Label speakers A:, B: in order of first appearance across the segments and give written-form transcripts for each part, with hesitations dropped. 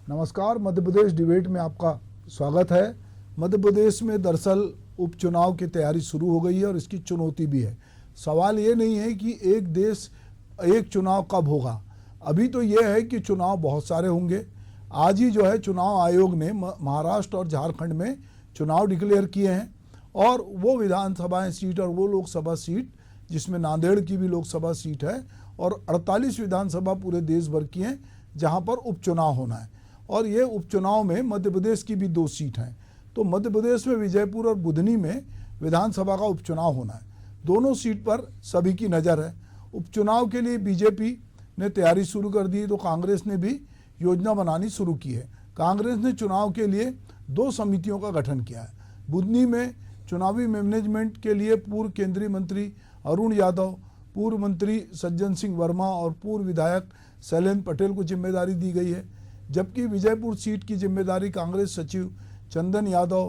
A: नमस्कार, मध्य प्रदेश डिबेट में आपका स्वागत है। मध्य प्रदेश में दरअसल उपचुनाव की तैयारी शुरू हो गई है और इसकी चुनौती भी है। सवाल ये नहीं है कि एक देश एक चुनाव कब होगा, अभी तो ये है कि चुनाव बहुत सारे होंगे। आज ही जो है चुनाव आयोग ने महाराष्ट्र और झारखंड में चुनाव डिक्लेयर किए हैं और वो विधानसभा सीट और वो लोकसभा सीट जिसमें नांदेड़ की भी लोकसभा सीट है और 48 विधानसभा पूरे देश भर की हैं जहां पर उपचुनाव होना है। और ये उपचुनाव में मध्य प्रदेश की भी 2 सीट हैं। तो मध्य प्रदेश में विजयपुर और बुधनी में विधानसभा का उपचुनाव होना है। दोनों सीट पर सभी की नज़र है। उपचुनाव के लिए बीजेपी ने तैयारी शुरू कर दी तो कांग्रेस ने भी योजना बनानी शुरू की है। कांग्रेस ने चुनाव के लिए 2 समितियों का गठन किया है। बुधनी में चुनावी मैनेजमेंट के लिए पूर्व केंद्रीय मंत्री अरुण यादव, पूर्व मंत्री सज्जन सिंह वर्मा और पूर्व विधायक शैलेंद्र पटेल को जिम्मेदारी दी गई है, जबकि विजयपुर सीट की जिम्मेदारी कांग्रेस सचिव चंदन यादव,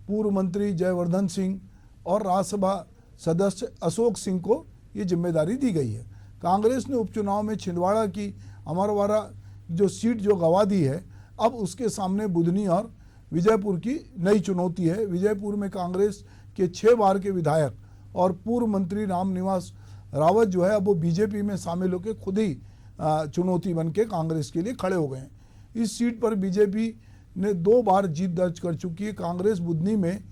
A: पूर्व मंत्री जयवर्धन सिंह और राज्यसभा सदस्य अशोक सिंह को ये जिम्मेदारी दी गई है। कांग्रेस ने उपचुनाव में छिंदवाड़ा की अमरवाड़ा जो सीट जो गंवा दी है, अब उसके सामने बुधनी और विजयपुर की नई चुनौती है। विजयपुर में कांग्रेस के 6 बार के विधायक और पूर्व मंत्री रामनिवास रावत जो है अब वो बीजेपी में शामिल होकर खुद ही चुनौती बन के कांग्रेस के लिए खड़े हो गए हैं। इस सीट पर बीजेपी ने 2 बार जीत दर्ज कर चुकी है। कांग्रेस बुधनी में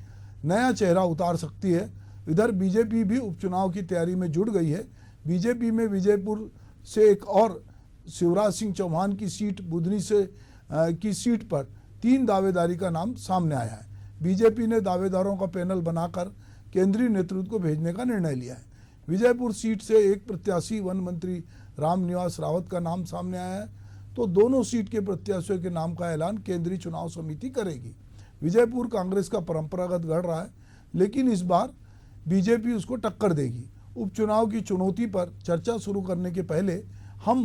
A: नया चेहरा उतार सकती है। इधर बीजेपी भी उपचुनाव की तैयारी में जुट गई है। बीजेपी में विजयपुर से एक और शिवराज सिंह चौहान की सीट बुधनी से की सीट पर 3 दावेदारी का नाम सामने आया है। बीजेपी ने दावेदारों का पैनल बनाकर केंद्रीय नेतृत्व को भेजने का निर्णय लिया है। विजयपुर सीट से एक प्रत्याशी वन मंत्री रामनिवास रावत का नाम सामने आया है, तो दोनों सीट के प्रत्याशियों के नाम का ऐलान केंद्रीय चुनाव समिति करेगी। विजयपुर कांग्रेस का परंपरागत गढ़ रहा है, लेकिन इस बार बीजेपी उसको टक्कर देगी। उपचुनाव की चुनौती पर चर्चा शुरू करने के पहले हम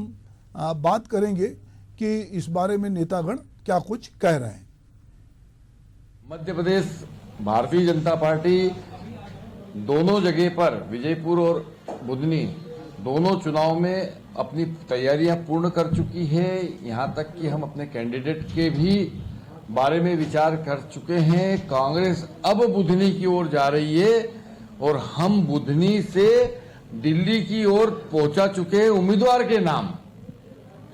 A: बात करेंगे कि इस बारे में नेतागण क्या कुछ कह रहे हैं।
B: मध्य प्रदेश भारतीय जनता पार्टी दोनों जगह पर विजयपुर और बुधनी दोनों चुनाव में अपनी तैयारियां पूर्ण कर चुकी है। यहां तक कि हम अपने कैंडिडेट के भी बारे में विचार कर चुके हैं। कांग्रेस अब बुधनी की ओर जा रही है और हम बुधनी से दिल्ली की ओर पहुंचा चुके हैं उम्मीदवार के नाम।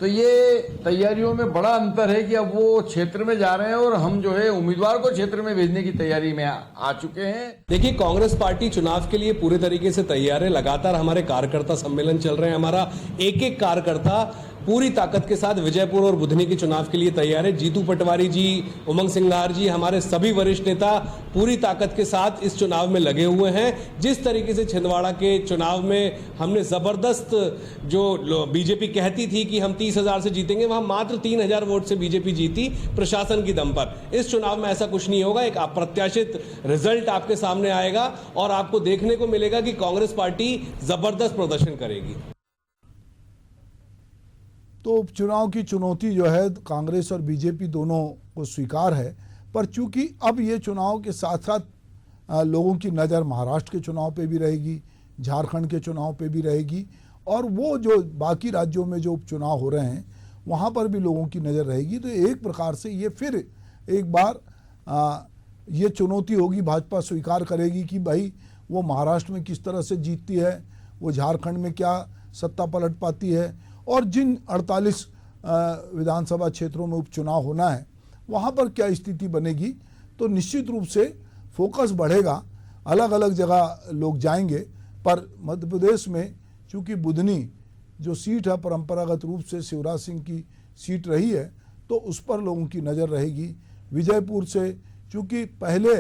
B: तो ये तैयारियों में बड़ा अंतर है कि अब वो क्षेत्र में जा रहे हैं और हम जो है उम्मीदवार को क्षेत्र में भेजने की तैयारी में आ चुके हैं।
C: देखिए, कांग्रेस पार्टी चुनाव के लिए पूरे तरीके से तैयार है। लगातार हमारे कार्यकर्ता सम्मेलन चल रहे हैं। हमारा एक कार्यकर्ता पूरी ताकत के साथ विजयपुर और बुधनी के चुनाव के लिए तैयार है। जीतू पटवारी जी, उमंग सिंघार जी, हमारे सभी वरिष्ठ नेता पूरी ताकत के साथ इस चुनाव में लगे हुए हैं। जिस तरीके से छिंदवाड़ा के चुनाव में हमने जबरदस्त जो बीजेपी कहती थी कि हम 30,000 से जीतेंगे, वहां मात्र 3,000 वोट से बीजेपी जीती प्रशासन की दम पर। इस चुनाव में ऐसा कुछ नहीं होगा। एक अप्रत्याशित रिजल्ट आपके सामने आएगा और आपको देखने को मिलेगा कि कांग्रेस पार्टी जबरदस्त प्रदर्शन करेगी।
A: तो उपचुनाव की चुनौती जो है कांग्रेस और बीजेपी दोनों को स्वीकार है, पर चूंकि अब ये चुनाव के साथ साथ लोगों की नज़र महाराष्ट्र के चुनाव पे भी रहेगी, झारखंड के चुनाव पे भी रहेगी और वो जो बाकी राज्यों में जो उपचुनाव हो रहे हैं वहाँ पर भी लोगों की नज़र रहेगी। तो एक प्रकार से ये फिर एक बार ये चुनौती होगी। भाजपा स्वीकार करेगी कि भाई वो महाराष्ट्र में किस तरह से जीतती है, वो झारखंड में क्या सत्ता पलट पाती है और जिन 48 विधानसभा क्षेत्रों में उपचुनाव होना है वहाँ पर क्या स्थिति बनेगी। तो निश्चित रूप से फोकस बढ़ेगा, अलग अलग जगह लोग जाएंगे। पर मध्य प्रदेश में चूँकि बुधनी जो सीट है परंपरागत रूप से शिवराज सिंह की सीट रही है, तो उस पर लोगों की नज़र रहेगी। विजयपुर से चूँकि पहले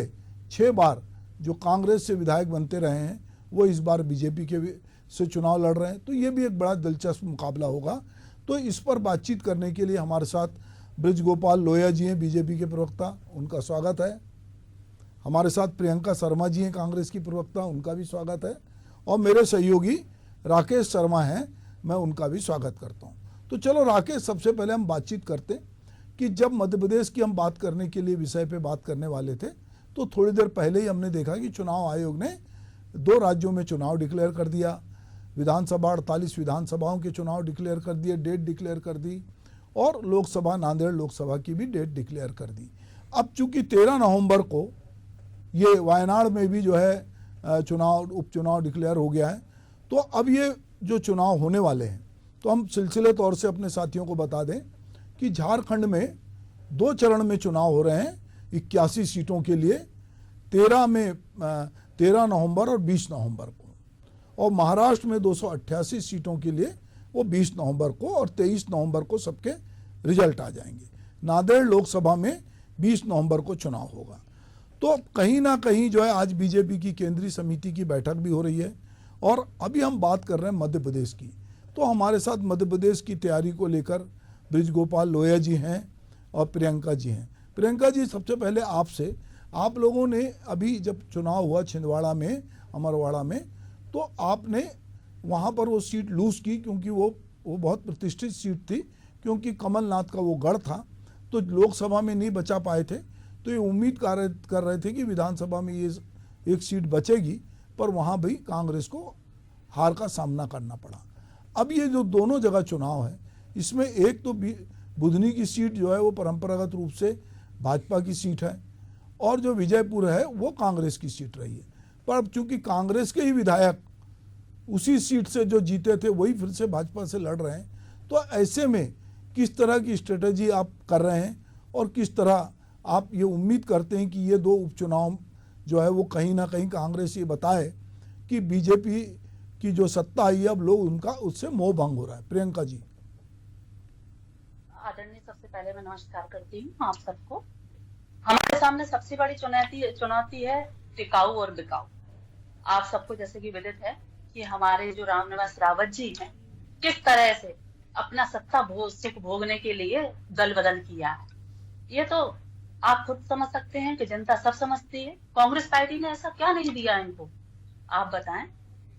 A: 6 बार जो कांग्रेस से विधायक बनते रहे हैं वो इस बार बीजेपी के से चुनाव लड़ रहे हैं, तो ये भी एक बड़ा दिलचस्प मुकाबला होगा। तो इस पर बातचीत करने के लिए हमारे साथ ब्रिजगोपाल लोहिया जी हैं, बीजेपी के प्रवक्ता, उनका स्वागत है। हमारे साथ प्रियंका शर्मा जी हैं, कांग्रेस की प्रवक्ता, उनका भी स्वागत है। और मेरे सहयोगी राकेश शर्मा हैं, मैं उनका भी स्वागत करता हूँ। तो चलो राकेश, सबसे पहले हम बातचीत करते कि जब मध्य प्रदेश की हम बात करने के लिए विषय पे बात करने वाले थे तो थोड़ी देर पहले ही हमने देखा कि चुनाव आयोग ने 2 राज्यों में चुनाव डिक्लेयर कर दिया। विधानसभा 48 विधानसभाओं के चुनाव डिक्लेयर कर दिए, डेट डिक्लेयर कर दी और लोकसभा, नांदेड़ लोकसभा की भी डेट डिक्लेयर कर दी। अब चूंकि 13 नवंबर को ये वायनाड में भी जो है उपचुनाव डिक्लेयर हो गया है, तो अब ये जो चुनाव होने वाले हैं, तो हम सिलसिले तौर से अपने साथियों को बता दें कि झारखंड में 2 चरण में चुनाव हो रहे हैं 81 सीटों के लिए, 13 नवंबर और 20 नवंबर को, और महाराष्ट्र में 288 सीटों के लिए वो 20 नवंबर को और 23 नवंबर को सबके रिजल्ट आ जाएंगे। नांदेड़ लोकसभा में 20 नवंबर को चुनाव होगा। तो कहीं ना कहीं जो है आज बीजेपी की केंद्रीय समिति की बैठक भी हो रही है, और अभी हम बात कर रहे हैं मध्य प्रदेश की। तो हमारे साथ मध्य प्रदेश की तैयारी को लेकर ब्रिजगोपाल लोहिया जी हैं और प्रियंका जी हैं। प्रियंका जी, सबसे पहले आपसे, आप लोगों ने अभी जब चुनाव हुआ छिंदवाड़ा में, अमरवाड़ा में, तो आपने वहाँ पर वो सीट लूज़ की, क्योंकि वो बहुत प्रतिष्ठित सीट थी, क्योंकि कमलनाथ का वो गढ़ था, तो लोकसभा में नहीं बचा पाए थे। तो ये उम्मीद कर रहे थे कि विधानसभा में ये एक सीट बचेगी, पर वहाँ भी कांग्रेस को हार का सामना करना पड़ा। अब ये जो दोनों जगह चुनाव है, इसमें एक तो बुधनी की सीट जो है वो परंपरागत रूप से भाजपा की सीट है, और जो विजयपुर है वो कांग्रेस की सीट रही है। पर अब चूंकि कांग्रेस के ही विधायक उसी सीट से जो जीते थे वही फिर से भाजपा से लड़ रहे हैं, तो ऐसे में किस तरह की स्ट्रेटजी आप कर रहे हैं, और किस तरह आप ये उम्मीद करते हैं कि ये 2 उपचुनाव जो है वो कहीं ना कहीं कांग्रेस ये बताए कि बीजेपी की जो सत्ता आई, अब लोग उनका उससे मोह भंग हो रहा है। प्रियंका जी।
D: आदरणीय, सबसे पहले मैं नमस्कार करती हूँ आप सबको। हमारे सामने सबसे बड़ी चुनौती है टिकाऊ और बिकाऊ। आप सबको जैसे कि विदित है कि हमारे जो रामनिवास रावत जी हैं, किस तरह से अपना सत्ता सुख भोगने के लिए दल बदल किया है, ये तो आप खुद समझ सकते हैं कि जनता सब समझती है। कांग्रेस पार्टी ने ऐसा क्या नहीं दिया इनको, आप बताएं,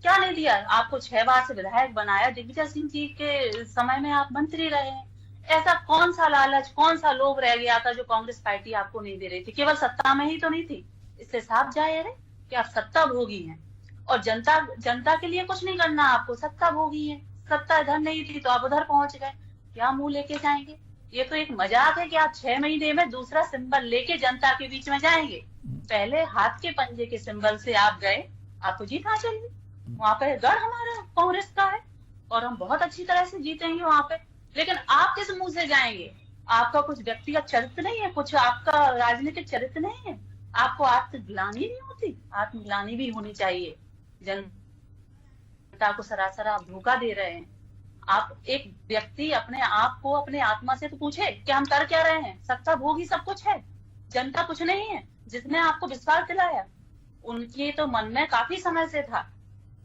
D: क्या नहीं दिया? आपको 6 बार से विधायक बनाया, दिग्विजय सिंह जी के समय में आप मंत्री रहे हैं। ऐसा कौन सा लालच, कौन सा लोभ रह गया था जो कांग्रेस पार्टी आपको नहीं दे रही थी? केवल सत्ता में ही तो नहीं थी, इससे साफ जाहिर है कि आप सत्ता भोगी हैं, और जनता के लिए कुछ नहीं करना आपको, सत्ता भोगी है। सत्ता इधर नहीं थी तो आप उधर पहुंच गए, क्या मुंह लेके जाएंगे? ये तो एक मजाक है कि आप 6 महीने में दूसरा सिंबल लेके जनता के बीच में जाएंगे। पहले हाथ के पंजे के सिंबल से आप गए, आपको जीत हासिल हुई। वहां पे गढ़ हमारा कांग्रेस का है, और हम बहुत अच्छी तरह से जीतेंगे वहां पे। लेकिन आप किस मुंह से जाएंगे? आपका कुछ व्यक्तिगत चरित्र नहीं है, कुछ आपका राजनीतिक चरित्र नहीं है, आपको आत्मग्लानि नहीं होती? आत्मग्लानि भी होनी चाहिए। जनता को सरासर आप धोखा दे रहे हैं। आप एक व्यक्ति अपने आप को, अपने आत्मा से तो पूछे कि हम कर क्या रहे हैं? सत्ता भोग ही सब कुछ है, जनता कुछ नहीं है। जिसने आपको विश्वास दिलाया, उनके तो मन में काफी समय से था,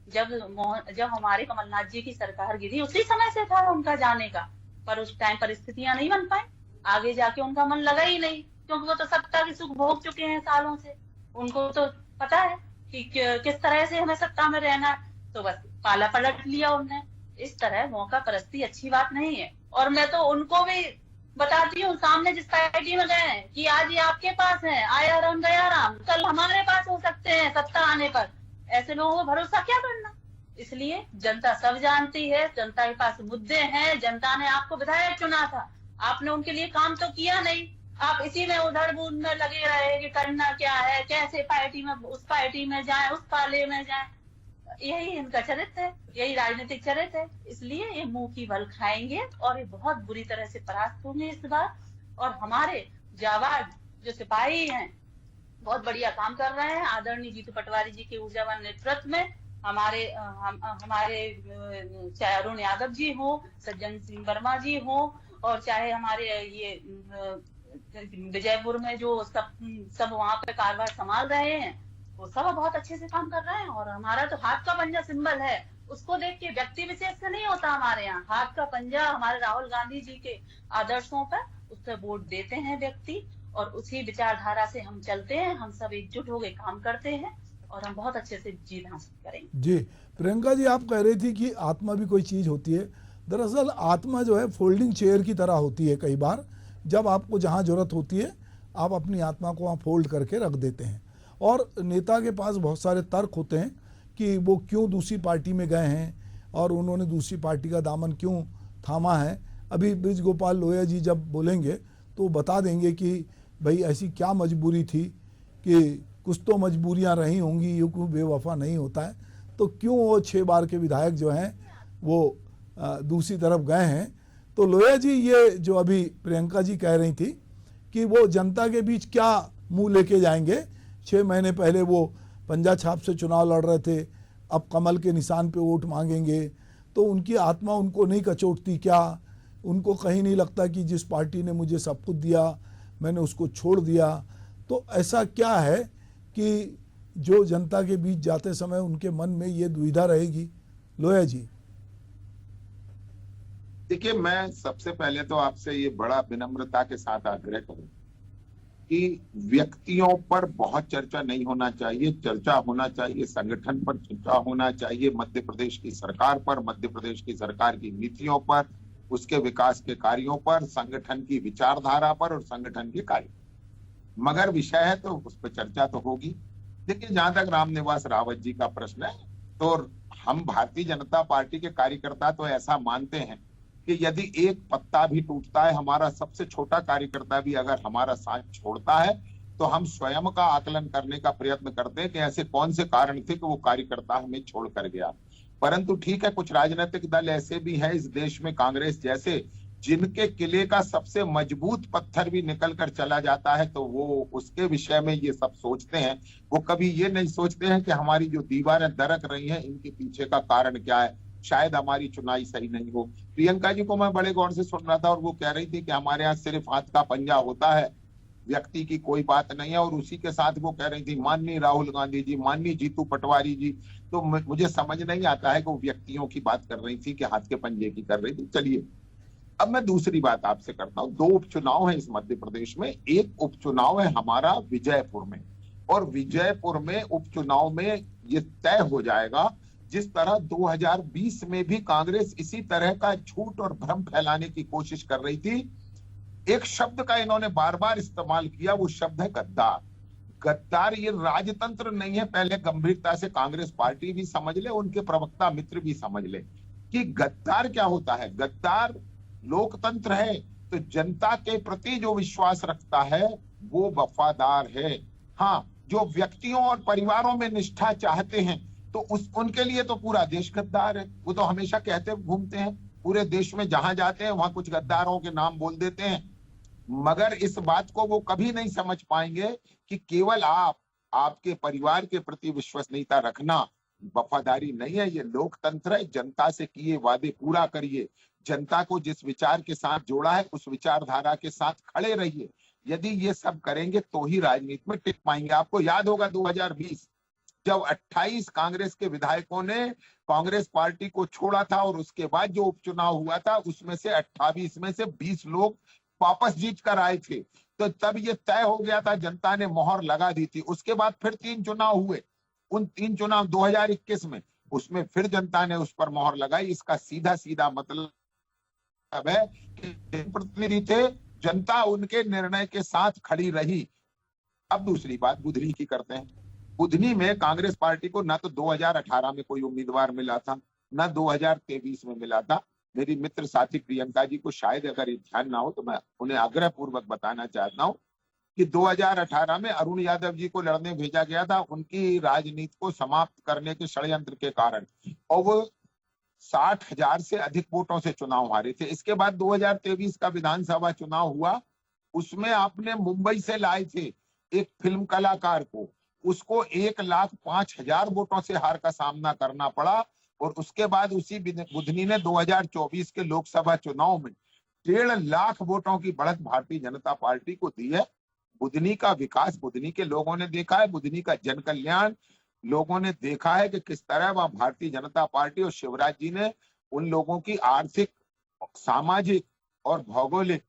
D: जब हमारे कमलनाथ जी की सरकार गिरी उसी समय से था उनका जाने का, पर उस टाइम परिस्थितियां नहीं बन पाई, आगे जाके उनका मन लगा ही नहीं, क्योंकि वो तो सत्ता की सुख भोग चुके हैं सालों से। उनको तो पता है कि किस तरह से हमें सत्ता में रहना है, तो बस पाला पलट लिया उनने। इस तरह मौका परस्ती अच्छी बात नहीं है। और मैं तो उनको भी बताती हूँ, सामने जिस पार्टी में गए हैं, कि आज ये आपके पास है, आया राम गया राम, कल हमारे पास हो सकते हैं सत्ता आने पर। ऐसे लोगों को भरोसा क्या करना? इसलिए जनता सब जानती है, जनता के पास मुद्दे हैं। जनता ने आपको विधायक चुना था, आपने उनके लिए काम तो किया नहीं, आप इसी में उधर बूंद में लगे रहे कि करना क्या है, कैसे पार्टी में, उस पार्टी में जाए, उस पाले में जाए। यही इनका चरित्र है, यही राजनीतिक चरित्र है। इसलिए ये मुंह की बल खाएंगे और ये बहुत बुरी तरह से परास्त होंगे इस बार। और हमारे जाबाज जो सिपाही हैं बहुत बढ़िया काम कर रहे हैं, आदरणीय जीतू पटवारी जी के ऊर्जावान नेतृत्व में। हमारे चाहे अरुण यादव जी हो, सज्जन सिंह वर्मा जी हो, और चाहे हमारे ये विजयपुर में जो सब वहां पे कारभार संभाल रहे हैं, वो सब बहुत अच्छे से काम कर रहे हैं। और हमारा तो हाथ का पंजा सिंबल है, उसको देख के व्यक्ति विशेष से नहीं होता हमारे यहाँ। हाथ का पंजा हमारे राहुल गांधी जी के आदर्शों पर, उससे वोट देते हैं व्यक्ति, और उसी विचारधारा से हम चलते हैं। हम सब एकजुट होकर काम करते हैं और हम बहुत अच्छे से जीत हासिल करेंगे।
A: जी प्रियंका जी, आप कह रही थी कि आत्मा भी कोई चीज होती है। दरअसल आत्मा जो है फोल्डिंग चेयर की तरह होती है। कई बार जब आपको जहाँ जरूरत होती है, आप अपनी आत्मा को वहाँ फोल्ड करके रख देते हैं। और नेता के पास बहुत सारे तर्क होते हैं कि वो क्यों दूसरी पार्टी में गए हैं और उन्होंने दूसरी पार्टी का दामन क्यों थामा है। अभी ब्रिज गोपाल लोहिया जी जब बोलेंगे तो बता देंगे कि भाई ऐसी क्या मजबूरी थी कि कुछ तो मजबूरियां रही होंगी, यूं क्यों बेवफा नहीं होता है, तो क्यों वो 6 बार के विधायक जो हैं वो दूसरी तरफ गए हैं। तो लोहिया जी, ये जो अभी प्रियंका जी कह रही थी कि वो जनता के बीच क्या मुंह लेके जाएंगे, 6 महीने पहले वो पंजा छाप से चुनाव लड़ रहे थे, अब कमल के निशान पे वोट मांगेंगे, तो उनकी आत्मा उनको नहीं कचोटती क्या? उनको कहीं नहीं लगता कि जिस पार्टी ने मुझे सब कुछ दिया मैंने उसको छोड़ दिया? तो ऐसा क्या है कि जो जनता के बीच जाते समय उनके मन में ये दुविधा रहेगी? लोहिया जी।
E: देखिए, मैं सबसे पहले तो आपसे ये बड़ा विनम्रता के साथ आग्रह करूं कि व्यक्तियों पर बहुत चर्चा नहीं होना चाहिए। चर्चा होना चाहिए संगठन पर, चर्चा होना चाहिए मध्य प्रदेश की सरकार पर, मध्य प्रदेश की सरकार की नीतियों पर, उसके विकास के कार्यों पर, संगठन की विचारधारा पर और संगठन के कार्य। मगर विषय है तो उस पर चर्चा तो होगी। देखिए, जहां तक रामनिवास रावत जी का प्रश्न है, तो हम भारतीय जनता पार्टी के कार्यकर्ता तो ऐसा मानते हैं कि यदि एक पत्ता भी टूटता है, हमारा सबसे छोटा कार्यकर्ता भी अगर हमारा साथ छोड़ता है, तो हम स्वयं का आकलन करने का प्रयत्न करते हैं कि ऐसे कौन से कारण थे कि वो कार्यकर्ता हमें छोड़ कर गया। परंतु ठीक है, कुछ राजनीतिक दल ऐसे भी हैं इस देश में, कांग्रेस जैसे, जिनके किले का सबसे मजबूत पत्थर भी निकल कर चला जाता है तो वो उसके विषय में ये सब सोचते हैं। वो कभी ये नहीं सोचते हैं कि हमारी जो दीवारें दरक रही हैं इनके पीछे का कारण क्या है, शायद हमारी चुनाई सही नहीं हो। प्रियंका जी को मैं बड़े गौर से सुन रहा था और वो कह रही थी कि हमारे यहाँ सिर्फ हाथ का पंजा होता है, व्यक्ति की कोई बात नहीं है। और उसी के साथ वो कह रही थी माननीय राहुल गांधी जी, माननीय जीतू पटवारी जी। तो मुझे समझ नहीं आता है कि वो व्यक्तियों की बात कर रही थी कि हाथ के पंजे की कर रही थी। चलिए, अब मैं दूसरी बात आपसे करता हूँ। 2 उपचुनाव है इस मध्य प्रदेश में। एक उपचुनाव है हमारा विजयपुर में, और विजयपुर में उपचुनाव में ये तय हो जाएगा, जिस तरह 2020 में भी कांग्रेस इसी तरह का झूठ और भ्रम फैलाने की कोशिश कर रही थी। एक शब्द का इन्होंने बार बार इस्तेमाल किया, वो शब्द है गद्दार। गद्दार ये राजतंत्र नहीं है, पहले गंभीरता से कांग्रेस पार्टी भी समझ ले, उनके प्रवक्ता मित्र भी समझ ले कि गद्दार क्या होता है। गद्दार लोकतंत्र है, तो जनता के प्रति जो विश्वास रखता है वो वफादार है। हाँ, जो व्यक्तियों और परिवारों में निष्ठा चाहते हैं तो उनके लिए तो पूरा देश गद्दार है। वो तो हमेशा कहते घूमते हैं, पूरे देश में जहां जाते हैं वहां कुछ गद्दारों के नाम बोल देते हैं। मगर इस बात को वो कभी नहीं समझ पाएंगे कि केवल आपके परिवार के प्रति विश्वसनीयता रखना वफादारी नहीं है, ये लोकतंत्र है। जनता से किए वादे पूरा करिए, जनता को जिस विचार के साथ जोड़ा है उस विचारधारा के साथ खड़े रहिए। यदि ये सब करेंगे तो ही राजनीति में टिक पाएंगे। आपको याद होगा 2020 जब 28 कांग्रेस के विधायकों ने कांग्रेस पार्टी को छोड़ा था और उसके बाद जो उपचुनाव हुआ था उसमें से 28 में से 20 लोग वापस जीत कर आए थे। तो तब ये तय हो गया था, जनता ने मोहर लगा दी थी। उसके बाद फिर 3 चुनाव हुए, उन 3 चुनाव 2021 में, उसमें फिर जनता ने उस पर मोहर लगाई। इसका सीधा सीधा मतलब है कि प्रतिनिधि थे, जनता उनके निर्णय के साथ खड़ी रही। अब दूसरी बात बुधनी की करते हैं। बुधनी में कांग्रेस पार्टी को ना तो 2018 में कोई उम्मीदवार मिला था, ना 2023 में मिला था। मेरी मित्र साथी प्रियंका जी को शायद अगर ये ध्यान ना हो तो मैं उन्हें आग्रह पूर्वक बताना चाहता हूं कि 2018 में अरुण यादव जी को लड़ने भेजा गया था, उनकी राजनीति को समाप्त करने के षड्यंत्र के कारण, और वो 60,000 से अधिक वोटों से चुनाव हारे थे। इसके बाद 2023 का विधानसभा चुनाव हुआ, उसमें आपने मुंबई से लाए थे एक फिल्म कलाकार को, उसको 1,05,000 वोटों से हार का सामना करना पड़ा। और उसके बाद उसी बुधनी ने 2024 के लोकसभा चुनाव में 1.5 लाख वोटों की बढ़त भारतीय जनता पार्टी को दी है। बुधनी का विकास बुधनी के लोगों ने देखा है, बुधनी का जन कल्याण लोगों ने देखा है कि किस तरह वह भारतीय जनता पार्टी और शिवराज जी ने उन लोगों की आर्थिक, सामाजिक और भौगोलिक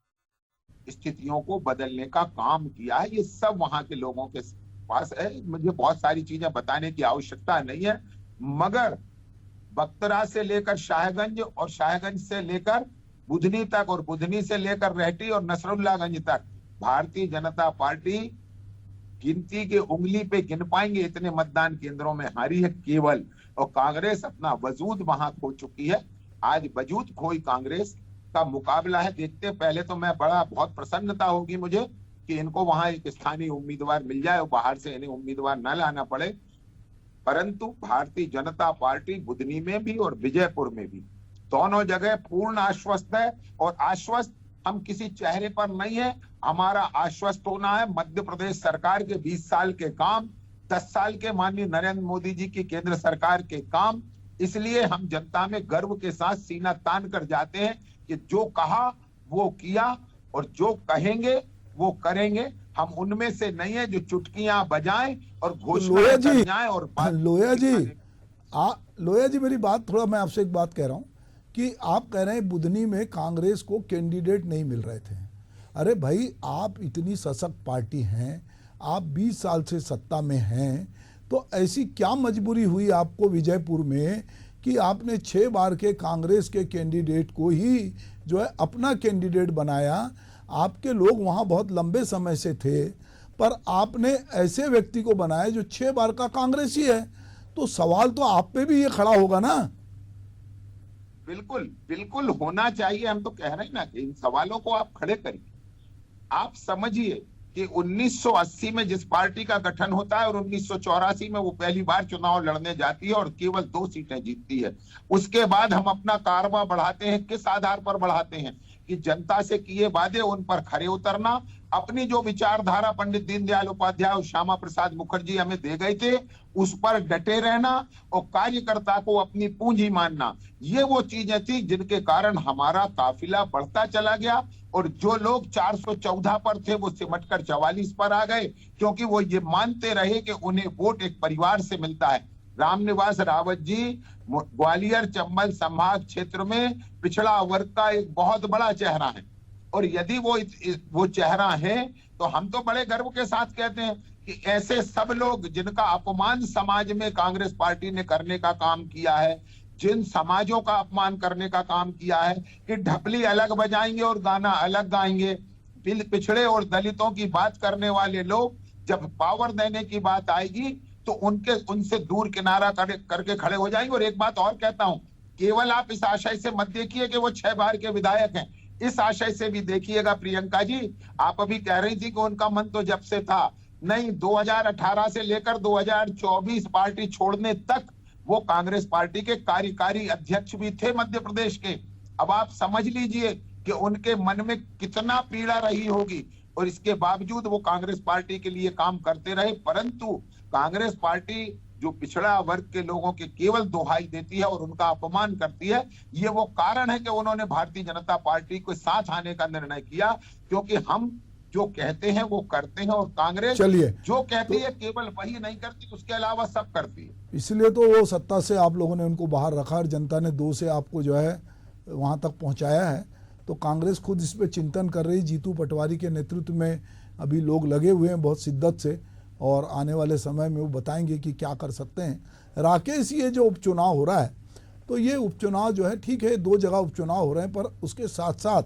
E: स्थितियों को बदलने का काम किया है। ये सब वहां के लोगों के पास है। मुझे बहुत सारी चीजें बताने की आवश्यकता नहीं है, मगर बख्तरा से लेकर शाहगंज और शाहगंज से लेकर बुधनी तक और बुधनी से लेकर रहटी और नसरुल्लागंज तक भारतीय जनता पार्टी गिनती के उंगली पे गिन पाएंगे इतने मतदान केंद्रों में हारी है केवल। और कांग्रेस अपना वजूद वहां खो चुकी है। आज वजूद खोई कांग्रेस का मुकाबला है। देखते हैं, पहले तो मैं बहुत प्रसन्नता होगी मुझे कि इनको वहां एक स्थानीय उम्मीदवार मिल जाए और बाहर से इन्हें उम्मीदवार न लाना पड़े, परंतु भारतीय जनता पार्टी बुधनी में भी और विजयपुर में भी दोनों जगह पूर्ण आश्वस्त है। और आश्वस्त हम किसी चेहरे पर नहीं है, हमारा आश्वस्त होना है मध्य प्रदेश सरकार के 20 साल के काम, 10 साल के माननीय नरेंद्र मोदी जी की केंद्र सरकार के काम। इसलिए हम जनता में गर्व के साथ सीना तान कर जाते हैं कि जो कहा वो किया और जो कहेंगे वो करेंगे। हम उनमें से नहीं है जो चुटकियां बजाएं और घोषणाएं कर जाएं और
A: लोया जी मेरी बात, थोड़ा मैं आपसे एक बात कह रहा हूं कि आप कह रहे हैं बुधनी में कांग्रेस को कैंडिडेट नहीं मिल रहे थे। अरे भाई, आप इतनी सशक्त पार्टी हैं, आप 20 साल से सत्ता में हैं, तो ऐसी क्या मजबूरी हुई आपको विजयपुर में कि आपने 6 बार के कांग्रेस के कैंडिडेट को ही जो है अपना कैंडिडेट बनाया। आपके लोग वहाँ बहुत लंबे समय से थे, पर आपने ऐसे व्यक्ति को बनाया जो 6 बार का कांग्रेसी है। तो सवाल तो आप पे भी ये खड़ा होगा ना।
E: बिल्कुल बिल्कुल होना चाहिए। हम तो कह रहे हैं ना कि इन सवालों को आप खड़े करिए। आप समझिए कि 1980 में जिस पार्टी का गठन होता है और 1984 में वो पहली बार चुनाव लड़ने जाती है और केवल 2 सीटें जीतती है। उसके बाद हम अपना कारवा बढ़ाते हैं। किस आधार पर बढ़ाते हैं कि जनता से किए वादे उन पर खरे उतरना, अपनी जो विचारधारा पंडित दीनदयाल उपाध्याय और श्यामा प्रसाद मुखर्जी हमें दे गए थे उस पर डटे रहना और कार्यकर्ता को अपनी पूंजी मानना। ये वो चीजें थी जिनके कारण हमारा काफिला बढ़ता चला गया और जो लोग 414 पर थे वो सिमटकर 44 पर आ गए, क्योंकि वो ये मानते रहे कि उन्हें वोट एक परिवार से मिलता है। रामनिवास रावत जी ग्वालियर चंबल संभाग क्षेत्र में पिछड़ा वर्ग का एक बहुत बड़ा चेहरा है और यदि वो चेहरा है तो हम तो बड़े गर्व के साथ कहते हैं कि ऐसे सब लोग जिनका अपमान समाज में कांग्रेस पार्टी ने करने का काम किया है, जिन समाजों का अपमान करने का काम किया है कि ढपली अलग बजाएंगे और गाना अलग गाएंगे, पिछड़े और दलितों की बात करने वाले लोग जब पावर देने की बात आएगी तो उनसे दूर किनारा करके खड़े हो जाएंगे। और एक बात और कहता हूं, केवल आप इस आशय से मत देखिए कि वो 6 बार के विधायक हैं, इस आशय से भी देखिएगा प्रियंका जी, आप अभी कह रही थी कि उनका मन तो जब से था, नहीं 2018 से लेकर 2024 पार्टी छोड़ने तक वो कांग्रेस पार्टी के कार्यकारी अध्यक्ष भी थे मध्य प्रदेश के। अब आप समझ लीजिए कि उनके मन में कितना पीड़ा रही होगी और इसके बावजूद वो कांग्रेस पार्टी के लिए काम करते रहे। परंतु कांग्रेस पार्टी जो पिछड़ा वर्ग के लोगों के केवल दुहाई देती है और उनका अपमान करती है, ये वो कारण है कि उन्होंने भारतीय जनता पार्टी के साथ आने का निर्णय किया, क्योंकि हम जो कहते हैं वो करते हैं और कांग्रेस जो कहती है केवल वही नहीं करती, उसके अलावा सब करती है।
A: इसलिए तो वो सत्ता से आप लोगों ने उनको बाहर रखा और जनता ने 2 से आपको जो है वहां तक पहुंचाया है। तो कांग्रेस खुद इस पे चिंतन कर रही, जीतू पटवारी के नेतृत्व में अभी लोग लगे हुए हैं बहुत शिद्दत से और आने वाले समय में वो बताएंगे कि क्या कर सकते हैं। राकेश, ये जो उपचुनाव हो रहा है तो ये उपचुनाव जो है ठीक है, 2 जगह उपचुनाव हो रहे हैं, पर उसके साथ साथ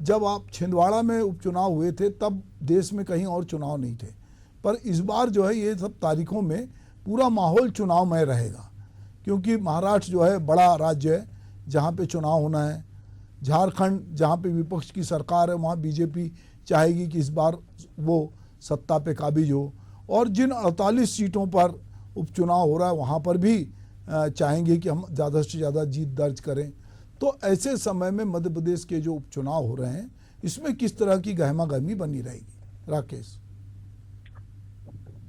A: जब आप छिंदवाड़ा में उपचुनाव हुए थे तब देश में कहीं और चुनाव नहीं थे, पर इस बार जो है ये सब तारीखों में पूरा माहौल चुनावमय रहेगा, क्योंकि महाराष्ट्र जो है बड़ा राज्य है जहाँ पे चुनाव होना है। झारखंड जहाँ पे विपक्ष की सरकार है वहाँ बीजेपी चाहेगी कि इस बार वो सत्ता पे काबिज हो, और जिन 48 सीटों पर उपचुनाव हो रहा है वहाँ पर भी चाहेंगे कि हम ज़्यादा से ज़्यादा जीत दर्ज करें। तो ऐसे समय में मध्य प्रदेश के जो उपचुनाव हो रहे हैं इसमें किस तरह की गहमा गहमी बनी रहेगी? राकेश,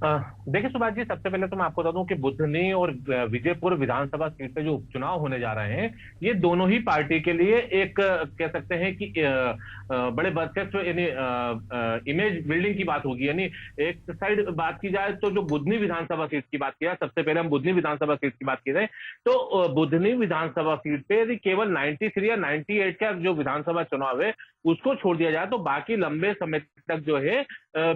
F: देखिए सुभाष जी, सबसे पहले तो मैं आपको बता दूं कि बुधनी और विजयपुर विधानसभा सीट पे जो उपचुनाव होने जा रहे हैं ये दोनों ही पार्टी के लिए एक कह सकते हैं कि बड़े वर्चस्व यानी इमेज बिल्डिंग की बात होगी। यानी एक साइड बात की जाए तो जो बुधनी विधानसभा सीट की बात किया, सबसे पहले हम बुधनी विधानसभा सीट की बात की जाए तो बुधनी विधानसभा सीट पे यदि केवल 93 या 98 का जो विधानसभा चुनाव है उसको छोड़ दिया जाए तो बाकी लंबे समय तक जो है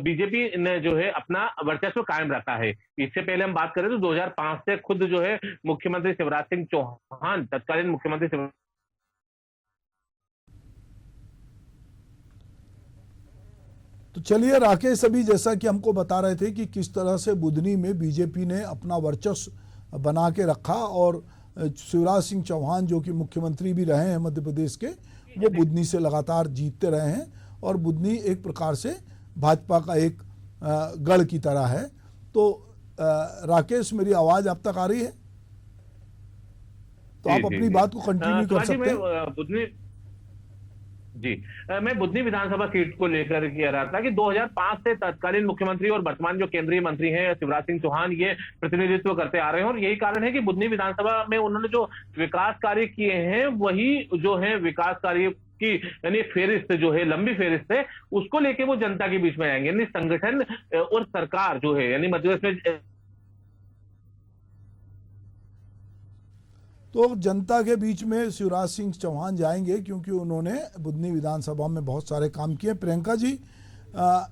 F: बीजेपी ने जो है अपना वर्चस्व कायम रखा है। इससे पहले हम बात करें तो 2005 से खुद जो है मुख्यमंत्री शिवराज सिंह चौहान, तत्कालीन मुख्यमंत्री शिवराज,
A: तो चलिए राकेश, अभी जैसा कि हमको बता रहे थे कि किस तरह से बुधनी में बीजेपी ने अपना वर्चस्व बना के रखा और शिवराज सिंह चौहान जो कि मुख्यमंत्री भी रहे हैं मध्य प्रदेश के, वो बुधनी से लगातार जीतते रहे हैं और बुधनी एक प्रकार से भाजपा का एक गढ़ की तरह है। तो राकेश, मेरी आवाज आप तक आ रही है? तो आप अपनी बात को कंटिन्यू कर सकते हैं।
F: मैं बुधनी विधानसभा सीट को लेकर कह रहा था कि 2005 से तत्कालीन मुख्यमंत्री और वर्तमान जो केंद्रीय मंत्री हैं शिवराज सिंह चौहान ये प्रतिनिधित्व करते आ रहे हैं और यही कारण है कि बुधनी विधानसभा में उन्होंने जो विकास कार्य किए हैं वही जो है विकास कार्य की यानी फेरिस्त जो है लंबी फेरिस्त है उसको लेके वो जनता के बीच में आएंगे। यानी संगठन और सरकार जो है यानी मध्य प्रदेश में
A: तो जनता के बीच में शिवराज सिंह चौहान जाएंगे क्योंकि उन्होंने बुधनी विधानसभा में बहुत सारे काम किए। प्रियंका जी,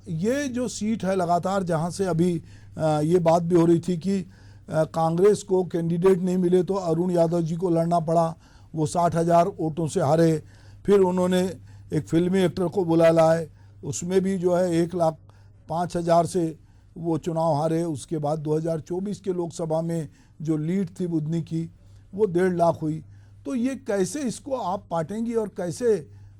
A: ये जो सीट है लगातार जहां से अभी ये बात भी हो रही थी कि कांग्रेस को कैंडिडेट नहीं मिले तो अरुण यादव जी को लड़ना पड़ा, वो 60,000 वोटों से हारे। फिर उन्होंने एक फिल्मी एक्टर को बुला लाए, उसमें भी जो है 1,05,000 से वो चुनाव हारे। उसके बाद 2024 के लोकसभा में जो लीड थी बुधनी की वो 1.5 लाख हुई। तो ये कैसे इसको आप पाटेंगी और कैसे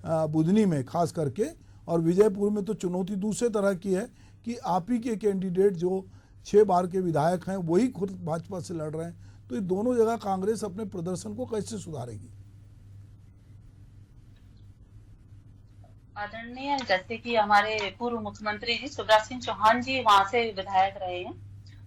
A: बुधनी में खास करके और विजयपुर में तो चुनौती दूसरे तरह की है कि आप ही के कैंडिडेट जो 6 बार के विधायक हैं वही खुद भाजपा से लड़ रहे हैं। तो ये दोनों जगह कांग्रेस अपने प्रदर्शन को कैसे सुधारेगी?
D: आदरणीय, जैसे कि हमारे पूर्व मुख्यमंत्री जी शिवराज सिंह चौहान जी वहां से विधायक रहे हैं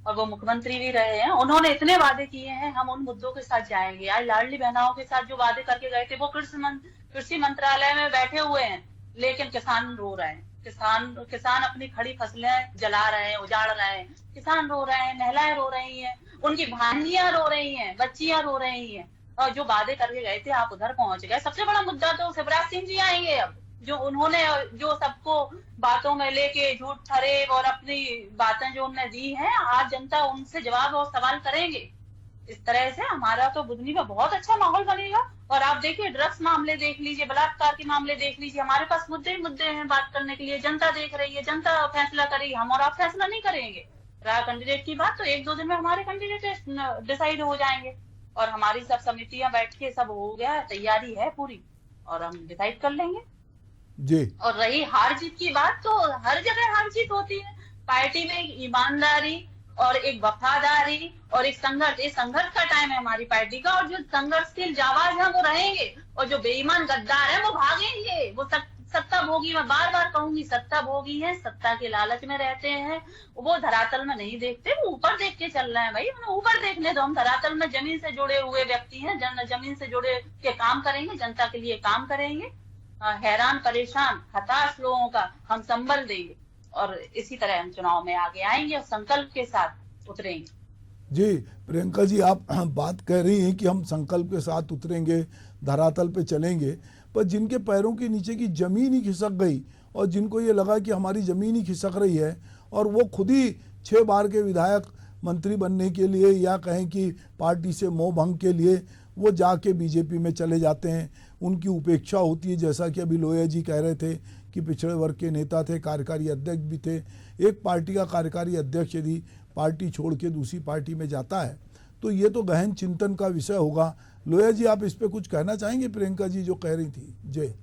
D: और वो मुख्यमंत्री भी रहे हैं। उन्होंने इतने वादे किए हैं, हम उन मुद्दों के साथ जाएंगे। आज लाडली बहनाओं के साथ जो वादे करके गए थे वो कृषि मंत्रालय में बैठे हुए हैं, लेकिन किसान रो रहे हैं। किसान अपनी खड़ी फसलें जला रहे हैं, उजाड़ रहे हैं। किसान रो रहे हैं, महिलाएं रो रही हैं, उनकी भांजियां रो रही हैं, बच्चियां रो रही हैं। और जो वादे करके गए थे आप उधर पहुंच गए। सबसे बड़ा मुद्दा तो शिवराज सिंह जी आएंगे अब, जो उन्होंने जो सबको बातों में लेके झूठ फरेब और अपनी बातें जो उन्होंने दी हैं, आज जनता उनसे जवाब और सवाल करेंगे। इस तरह से हमारा तो बुधनी में बहुत अच्छा माहौल बनेगा। और आप देखिए, ड्रग्स मामले देख लीजिए, बलात्कार के मामले देख लीजिए, हमारे पास मुद्दे ही मुद्दे हैं बात करने के लिए। जनता देख रही है, जनता फैसला करेगी, हम और आप फैसला नहीं करेंगे। रहा कैंडिडेट की बात, तो 1-2 दिन में हमारे कैंडिडेट डिसाइड हो जाएंगे और हमारी सब समितियां बैठ के सब हो गया, तैयारी है पूरी और हम डिसाइड कर लेंगे
A: जी।
D: और रही हार जीत की बात, तो हर जगह हार जीत होती है। पार्टी में एक ईमानदारी और एक वफादारी और एक संघर्ष, ये संघर्ष का टाइम है हमारी पार्टी का। और जो संघर्षशील जाबाज है वो रहेंगे और जो बेईमान गद्दार है वो भागेंगे। वो सत्ता भोगी, मैं बार बार कहूंगी, सत्ता भोगी है, सत्ता के लालच में रहते हैं। वो धरातल में नहीं देखते, वो ऊपर देख के चल रहे हैं। भाई उन्हें ऊपर देखने दो, हम धरातल में जमीन से जुड़े हुए व्यक्ति हैं, जमीन से जुड़े के काम करेंगे, जनता के लिए काम करेंगे। हैरान परेशान हताश लोगों का हम संबल देंगे और इसी तरह हम चुनाव में आगे आएंगे और संकल्प के साथ उतरेंगे।
A: जी प्रियंका जी, आप बात कह रही हैं कि हम संकल्प के साथ उतरेंगे, धरातल पे चलेंगे, पर जिनके पैरों के नीचे की जमीन ही खिसक गई और जिनको ये लगा कि हमारी जमीन ही खिसक रही है और वो खुद ही 6 बार के विधायक मंत्री बनने के लिए या कहें कि पार्टी से मोह भंग के लिए वो जाके बीजेपी में चले जाते हैं, उनकी उपेक्षा होती है। जैसा कि अभी लोया जी कह रहे थे कि पिछड़े वर्ग के नेता थे, कार्यकारी अध्यक्ष भी थे। एक पार्टी का कार्यकारी अध्यक्ष यदि पार्टी छोड़ के दूसरी पार्टी में जाता है तो ये तो गहन चिंतन का विषय होगा। लोया जी, आप इस पे कुछ कहना चाहेंगे? प्रियंका जी जो कह रही थी। जय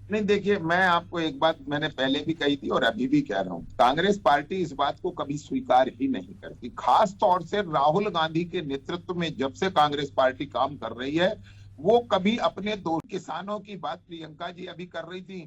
E: नहीं, देखिए, मैं आपको एक बात मैंने पहले भी कही थी और अभी भी कह रहा हूं, कांग्रेस पार्टी इस बात को कभी स्वीकार ही नहीं करती। खास तौर से राहुल गांधी के नेतृत्व में जब से कांग्रेस पार्टी काम कर रही है, वो कभी अपने दो किसानों की बात प्रियंका जी अभी कर रही थी,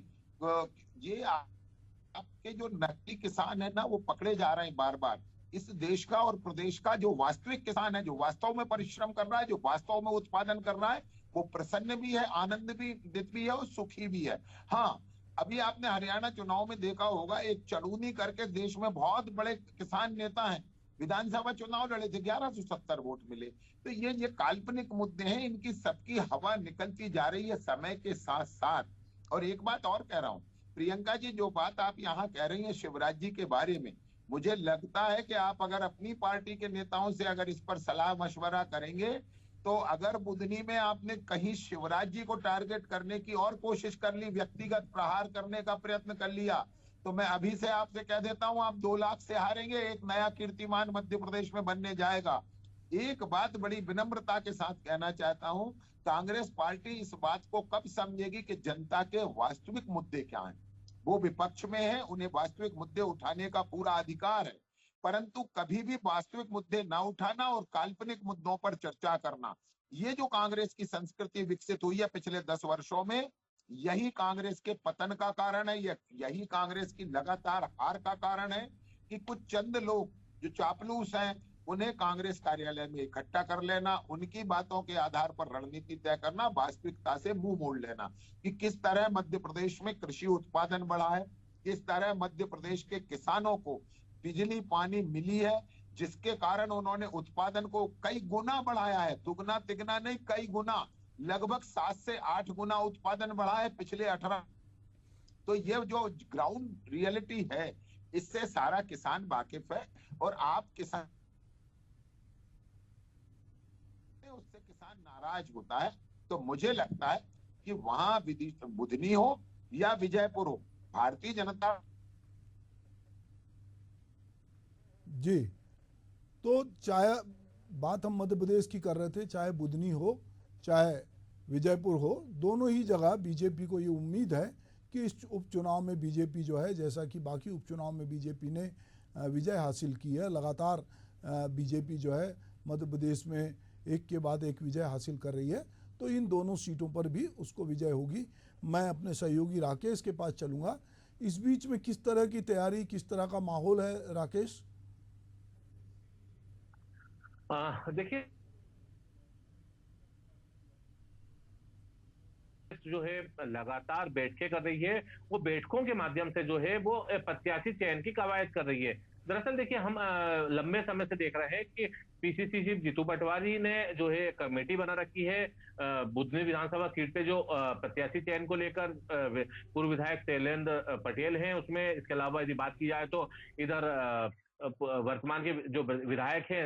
E: ये आपके जो नकली किसान है ना, वो पकड़े जा रहे हैं बार बार। इस देश का और प्रदेश का जो वास्तविक किसान है, जो वास्तव में परिश्रम कर रहा है, जो वास्तव में उत्पादन कर रहा है, वो प्रसन्न भी है, आनंद भी है और सुखी भी है। हाँ, अभी आपने हरियाणा चुनाव में देखा होगा, एक चड़ूनी करके देश में बहुत बड़े किसान नेता हैं, विधानसभा चुनाव लड़े थे, 1170 वोट मिले। तो ये काल्पनिक मुद्दे हैं, इनकी सबकी हवा निकलती जा रही है समय के साथ साथ। और एक बात और कह रहा हूँ, प्रियंका जी, जो बात आप यहाँ कह रही हैं शिवराज जी के बारे में, मुझे लगता है कि आप अगर अपनी पार्टी के नेताओं से अगर इस पर सलाह मशवरा करेंगे, तो अगर बुधनी में आपने कहीं शिवराज जी को टारगेट करने की और कोशिश कर ली, व्यक्तिगत प्रहार करने का प्रयत्न कर लिया, तो मैं अभी से आपसे कह देता हूं, आप 2 लाख से हारेंगे। एक नया कीर्तिमान मध्य प्रदेश में बनने जाएगा। एक बात बड़ी विनम्रता के साथ कहना चाहता हूं, कांग्रेस पार्टी इस बात को कब समझेगी कि जनता के वास्तविक मुद्दे क्या हैं। वो विपक्ष में है, उन्हें वास्तविक मुद्दे उठाने का पूरा अधिकार है, परंतु कभी भी वास्तविक मुद्दे ना उठाना और काल्पनिक मुद्दों पर चर्चा करना, ये जो कांग्रेस की संस्कृति विकसित हुई है पिछले 10 वर्षों में, यही कांग्रेस के पतन का कारण है। यही कांग्रेस की लगातार हार का कारण है कि कुछ चंद लोग जो चापलूस हैं, उन्हें कांग्रेस कार्यालय में इकट्ठा कर लेना, उनकी बातों के आधार पर रणनीति तय करना, वास्तविकता से मुंह मोड़ लेना कि किस तरह मध्य प्रदेश में कृषि उत्पादन बढ़ा है, किस तरह मध्य प्रदेश के किसानों को बिजली पानी मिली है, जिसके कारण उन्होंने उत्पादन को कई गुना बढ़ाया है, दुगना तिगना नहीं, कई गुना, लगभग 7 से 8 गुना उत्पादन बढ़ा है पिछले 18। तो ये जो ग्राउंड रियलिटी है, इससे सारा किसान वाकिफ है। और आप किसान, उससे किसान नाराज होता है, तो मुझे लगता है कि वहां बुधनी हो या विजयपुर हो, भारतीय जनता
A: जी। तो चाहे बात हम मध्य प्रदेश की कर रहे थे, चाहे बुधनी हो चाहे विजयपुर हो, दोनों ही जगह बीजेपी को ये उम्मीद है कि इस उपचुनाव में बीजेपी जो है, जैसा कि बाकी उपचुनाव में बीजेपी ने विजय हासिल की है, लगातार बीजेपी जो है मध्य प्रदेश में एक के बाद एक विजय हासिल कर रही है, तो इन दोनों सीटों पर भी उसको विजय होगी। मैं अपने सहयोगी राकेश के पास चलूँगा। इस बीच में किस तरह की तैयारी, किस तरह का माहौल है राकेश?
F: देखिए, जो है लगातार बैठकें कर रही है, वो बैठकों के माध्यम से जो है वो प्रत्याशी चयन की कवायद कर रही है। दरअसल देखिए, हम लंबे समय से देख रहे हैं कि पीसीसी चीफ जीतू पटवारी ने जो है कमेटी बना रखी है बुधनी विधानसभा सीट पे, जो प्रत्याशी चयन को लेकर पूर्व विधायक शैलेंद्र पटेल हैं उसमें। इसके अलावा यदि बात की जाए तो इधर वर्तमान के जो विधायक हैं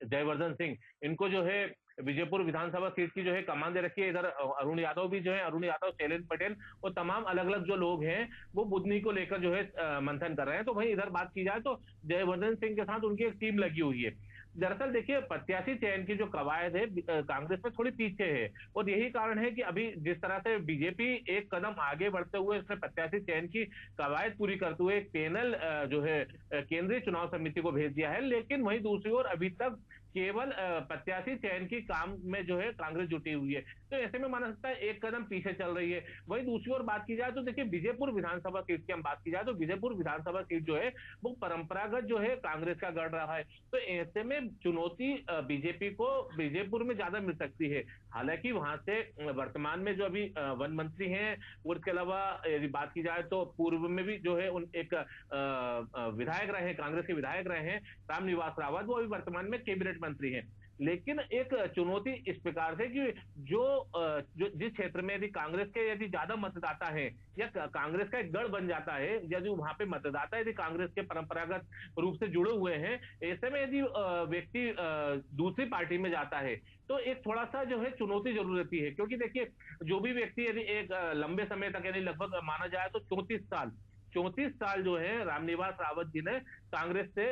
F: जयवर्धन सिंह, इनको जो है विजयपुर विधानसभा सीट की जो है कमान दे रखी है। इधर अरुण यादव भी जो है, अरुण यादव, शैलेंद्र पटेल और तमाम अलग अलग जो लोग हैं वो बुधनी को लेकर जो है मंथन कर रहे हैं। तो वहीं इधर बात की जाए तो जयवर्धन सिंह के साथ उनकी एक टीम लगी हुई है। दरअसल देखिए, प्रत्याशी चयन की जो कवायद है कांग्रेस में थोड़ी पीछे है, और यही कारण है कि अभी जिस तरह से बीजेपी एक कदम आगे बढ़ते हुए इसमें प्रत्याशी चयन की कवायद पूरी करते हुए एक पैनल जो है केंद्रीय चुनाव समिति को भेज दिया है, लेकिन वहीं दूसरी ओर अभी तक केवल प्रत्याशी चयन की काम में जो है कांग्रेस जुटी हुई है। तो ऐसे में माना सकता है एक कदम पीछे चल रही है। वहीं दूसरी ओर बात की जाए तो देखिए, विजयपुर विधानसभा सीट की हम बात की जाए तो विजयपुर विधानसभा सीट जो है वो परंपरागत जो है कांग्रेस का गढ़ रहा है। तो ऐसे में चुनौती बीजेपी को विजयपुर में ज्यादा मिल सकती है। हालांकि वहां से वर्तमान में जो अभी वन मंत्री हैं, और इसके अलावा यदि बात की जाए तो पूर्व में भी जो है एक विधायक रहे हैं, कांग्रेस के विधायक रहे हैं रामनिवास रावत, वो अभी वर्तमान में कैबिनेट मंत्री हैं। लेकिन एक चुनौती इस प्रकार से कि जो जिस क्षेत्र में यदि कांग्रेस के यदि ज्यादा मतदाता हैं या कांग्रेस का एक गढ़ बन जाता है, यदि वहां पे मतदाता यदि कांग्रेस के परंपरागत रूप से जुड़े हुए हैं, ऐसे में यदि व्यक्ति दूसरी पार्टी में जाता है तो एक थोड़ा सा जो है चुनौती जरूर रहती है। क्योंकि देखिए, जो भी व्यक्ति यदि एक लंबे समय तक यदि लगभग माना जाए तो 34 साल जो है रामनिवास रावत जी ने कांग्रेस से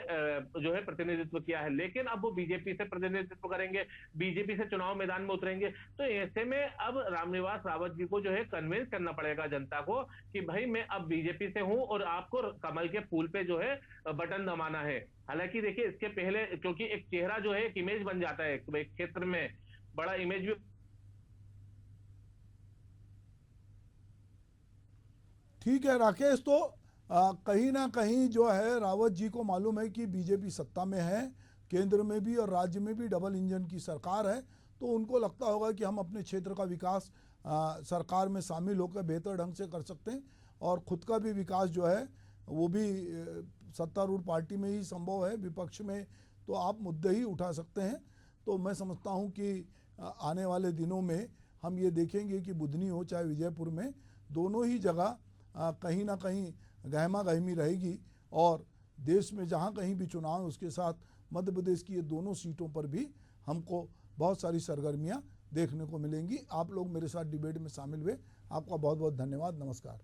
F: जो है प्रतिनिधित्व किया है, लेकिन अब वो बीजेपी से प्रतिनिधित्व करेंगे, बीजेपी से चुनाव मैदान में उतरेंगे। तो ऐसे में अब रामनिवास रावत जी को जो है कन्विंस करना पड़ेगा जनता को कि भाई मैं अब बीजेपी से हूं और आपको कमल के फूल पे जो है बटन दबाना है। हालांकि देखिए, इसके पहले क्योंकि एक चेहरा जो है एक इमेज बन जाता है, एक क्षेत्र में बड़ा इमेज भी।
A: ठीक है राकेश, तो कहीं ना कहीं जो है रावत जी को मालूम है कि बीजेपी सत्ता में है, केंद्र में भी और राज्य में भी डबल इंजन की सरकार है, तो उनको लगता होगा कि हम अपने क्षेत्र का विकास सरकार में शामिल होकर बेहतर ढंग से कर सकते हैं, और ख़ुद का भी विकास जो है वो भी सत्तारूढ़ पार्टी में ही संभव है, विपक्ष में तो आप मुद्दे ही उठा सकते हैं। तो मैं समझता हूँ कि आने वाले दिनों में हम ये देखेंगे कि बुधनी हो चाहे विजयपुर में, दोनों ही जगह कहीं ना कहीं गहमा गहमी रहेगी, और देश में जहाँ कहीं भी चुनाव है उसके साथ मध्य प्रदेश की ये दोनों सीटों पर भी हमको बहुत सारी सरगर्मियाँ देखने को मिलेंगी। आप लोग मेरे साथ डिबेट में शामिल हुए, आपका बहुत बहुत धन्यवाद। नमस्कार।